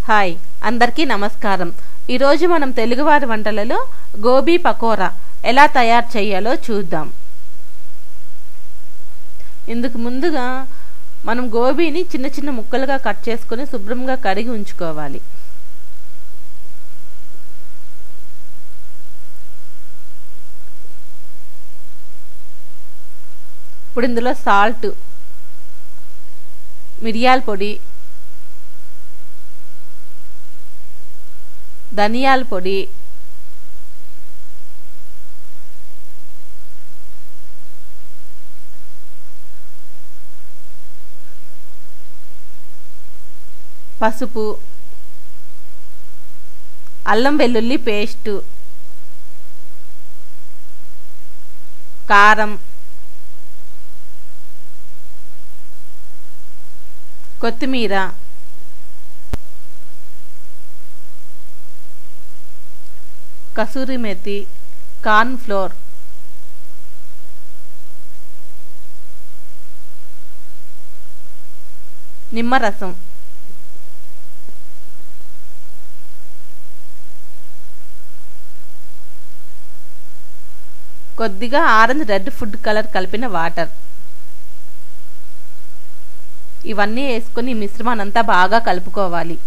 Hi అందరికీ నమస్కారం। ఈరోజు మనం తెలుగువారి వంటలలో గోబీ పకోడా ఎలా తయారు చేయాలో చూద్దాం। ఇందుకు ముందుగా మనం గోబీని చిన్న చిన్న ముక్కలుగా కట్ చేసుకొని శుభ్రంగా కడిగి ఉంచుకోవాలి। ఇప్పుడు ఇందులో సాల్ట్, మిరియాల పొడి, ధనియాల పొడి, పసుపు, అల్లం వెల్లుల్లి పేస్ట్, కారం, కొత్తిమీర, కసూరి మెతి, కార్న్ ఫ్లోర్, నిమ్మరసం, కొద్దిగా ఆరెంజ్ రెడ్ ఫుడ్ కలర్ కలిపిన వాటర్, ఇవన్నీ వేసుకొని మిశ్రమాన్నంతా బాగా కలుపుకోవాలి।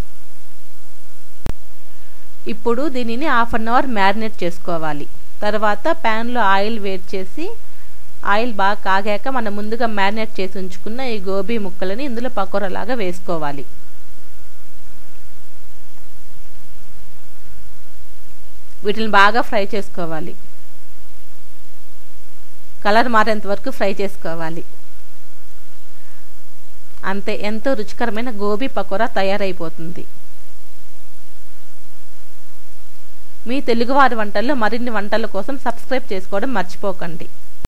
ఇప్పుడు దీనిని హాఫ్ అన్ అవర్ మ్యారినేట్ చేసుకోవాలి। తర్వాత ప్యాన్లో ఆయిల్ వేడి చేసి ఆయిల్ బాగా కాగాక మనం ముందుగా మ్యారినేట్ చేసి ఉంచుకున్న ఈ గోబీ ముక్కలని ఇందులో పకోడాలాగా వేసుకోవాలి। వీటిని బాగా ఫ్రై చేసుకోవాలి, కలర్ మారేంత వరకు ఫ్రై చేసుకోవాలి। అంతే, ఎంతో రుచికరమైన గోబీ పకోడా తయారైపోతుంది। మీ తెలుగువారి వంటల్లో మరిన్ని వంటల కోసం సబ్స్క్రైబ్ చేసుకోవడం మర్చిపోకండి।